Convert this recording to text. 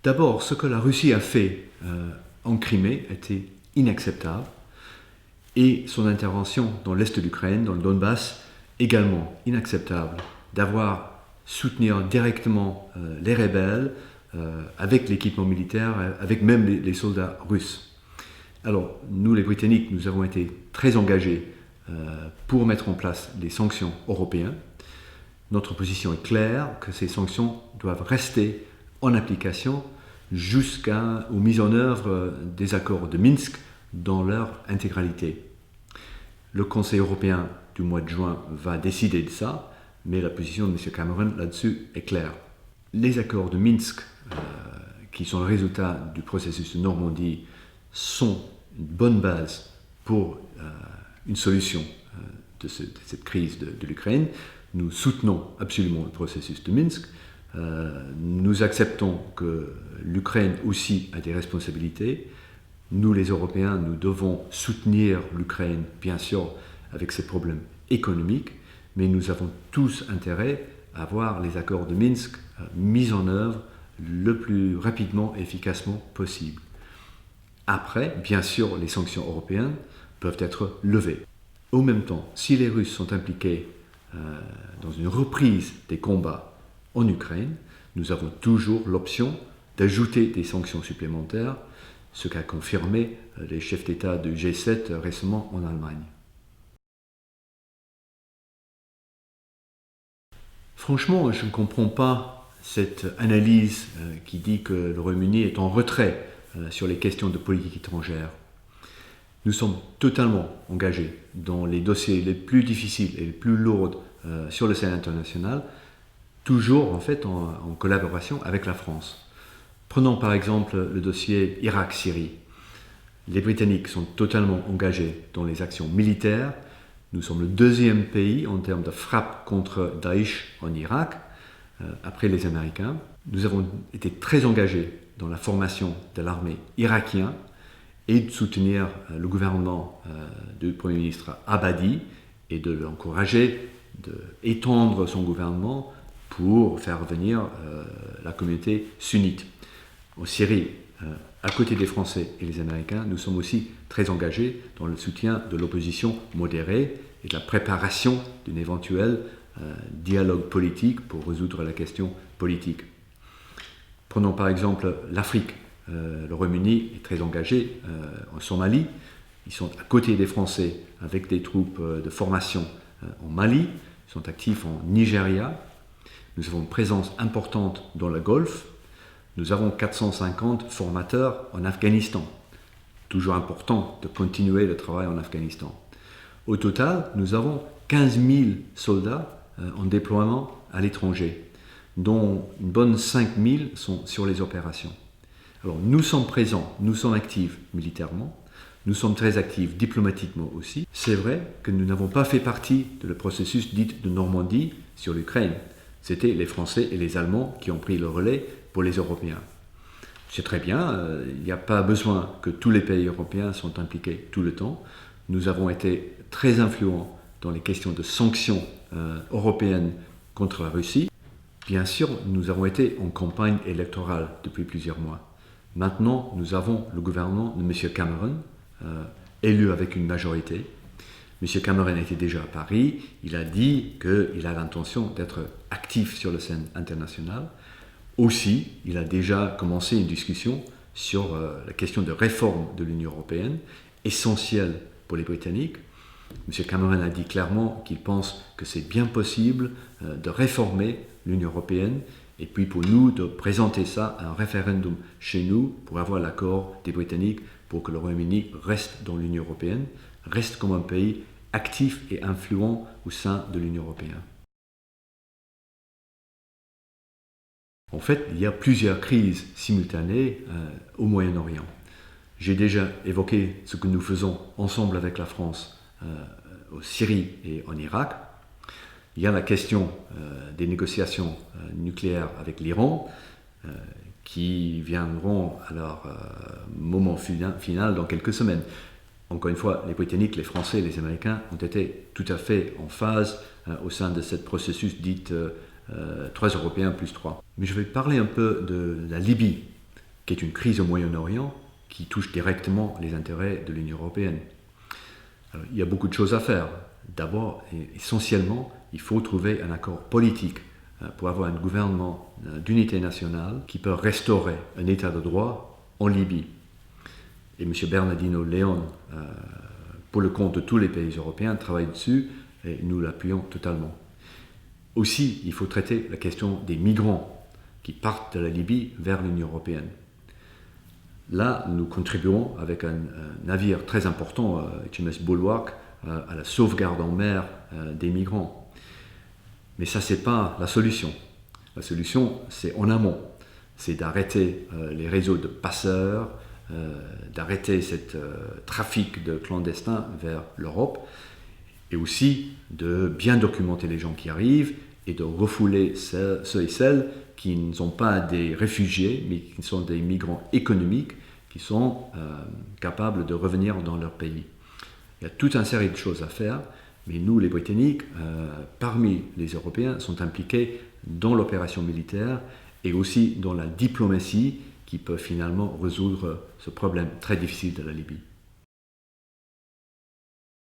D'abord, ce que la Russie a fait en Crimée était inacceptable, et son intervention dans l'est de l'Ukraine, dans le Donbass, également inacceptable. D'avoir soutenu directement les rebelles avec l'équipement militaire, avec même les soldats russes. Alors, nous les Britanniques, nous avons été très engagés pour mettre en place des sanctions européennes. Notre position est claire, que ces sanctions doivent rester en application jusqu'aux mises en œuvre des accords de Minsk dans leur intégralité. Le Conseil européen du mois de juin va décider de ça, mais la position de M. Cameron là-dessus est claire. Les accords de Minsk, qui sont le résultat du processus de Normandie, sont une bonne base pour une solution de cette crise de l'Ukraine. Nous soutenons absolument le processus de Minsk. Nous acceptons que l'Ukraine aussi a des responsabilités. Nous, les Européens, nous devons soutenir l'Ukraine, bien sûr, avec ses problèmes économiques, mais nous avons tous intérêt à voir les accords de Minsk mis en œuvre le plus rapidement et efficacement possible. Après, bien sûr, les sanctions européennes peuvent être levées. Au même temps, si les Russes sont impliqués dans une reprise des combats en Ukraine, nous avons toujours l'option d'ajouter des sanctions supplémentaires, ce qu'a confirmé les chefs d'État du G7 récemment en Allemagne. Franchement, je ne comprends pas cette analyse qui dit que le Royaume-Uni est en retrait sur les questions de politique étrangère. Nous sommes totalement engagés dans les dossiers les plus difficiles et les plus lourds sur le scène international, toujours en fait en collaboration avec la France. Prenons par exemple le dossier Irak-Syrie. Les Britanniques sont totalement engagés dans les actions militaires. Nous sommes le deuxième pays en termes de frappe contre Daesh en Irak, après les Américains. Nous avons été très engagés dans la formation de l'armée irakienne et de soutenir le gouvernement du Premier ministre Abadi et de l'encourager d'étendre son gouvernement pour faire revenir la communauté sunnite. En Syrie, à côté des Français et les Américains, nous sommes aussi très engagés dans le soutien de l'opposition modérée et de la préparation d'un éventuel dialogue politique pour résoudre la question politique. Prenons par exemple l'Afrique. Le Royaume-Uni est très engagé en Somalie. Ils sont à côté des Français avec des troupes de formation en Mali. Ils sont actifs en Nigeria. Nous avons une présence importante dans le Golfe. Nous avons 450 formateurs en Afghanistan. Toujours important de continuer le travail en Afghanistan. Au total, nous avons 15 000 soldats en déploiement à l'étranger, dont une bonne 5 000 sont sur les opérations. Alors nous sommes présents, nous sommes actifs militairement, nous sommes très actifs diplomatiquement aussi. C'est vrai que nous n'avons pas fait partie de le processus dit de Normandie sur l'Ukraine. C'était les Français et les Allemands qui ont pris le relais pour les Européens. C'est très bien, il n'y a pas besoin que tous les pays européens soient impliqués tout le temps. Nous avons été très influents dans les questions de sanctions européennes contre la Russie. Bien sûr, nous avons été en campagne électorale depuis plusieurs mois. Maintenant, nous avons le gouvernement de M. Cameron, élu avec une majorité. M. Cameron était déjà à Paris, il a dit qu'il a l'intention d'être actif sur la scène internationale. Aussi, il a déjà commencé une discussion sur la question de réforme de l'Union européenne, essentielle pour les Britanniques. M. Cameron a dit clairement qu'il pense que c'est bien possible de réformer l'Union européenne et puis pour nous de présenter ça à un référendum chez nous pour avoir l'accord des Britanniques pour que le Royaume-Uni reste dans l'Union européenne, reste comme un pays actif et influent au sein de l'Union européenne. En fait, il y a plusieurs crises simultanées au Moyen-Orient. J'ai déjà évoqué ce que nous faisons ensemble avec la France en Syrie et en Irak. Il y a la question des négociations nucléaires avec l'Iran qui viendront à leur moment final dans quelques semaines. Encore une fois, les Britanniques, les Français et les Américains ont été tout à fait en phase au sein de ce processus dit 3 Européens plus 3. Mais je vais parler un peu de la Libye. qui est une crise au Moyen-Orient qui touche directement les intérêts de l'Union européenne. Alors, il y a beaucoup de choses à faire. D'abord, et essentiellement, il faut trouver un accord politique pour avoir un gouvernement d'unité nationale qui peut restaurer un état de droit en Libye. Et M. Bernardino León, pour le compte de tous les pays européens, travaille dessus et nous l'appuyons totalement. Aussi, il faut traiter la question des migrants qui partent de la Libye vers l'Union européenne. Là, nous contribuons avec un navire très important, HMS Bulwark, à la sauvegarde en mer des migrants. Mais ça, ce n'est pas la solution. La solution, c'est en amont. C'est d'arrêter les réseaux de passeurs, d'arrêter ce trafic de clandestins vers l'Europe, et aussi de bien documenter les gens qui arrivent et de refouler ceux et celles qui ne sont pas des réfugiés, mais qui sont des migrants économiques, qui sont capables de revenir dans leur pays. Il y a toute une série de choses à faire, mais nous, les Britanniques, parmi les Européens, sont impliqués dans l'opération militaire et aussi dans la diplomatie qui peut finalement résoudre ce problème très difficile de la Libye.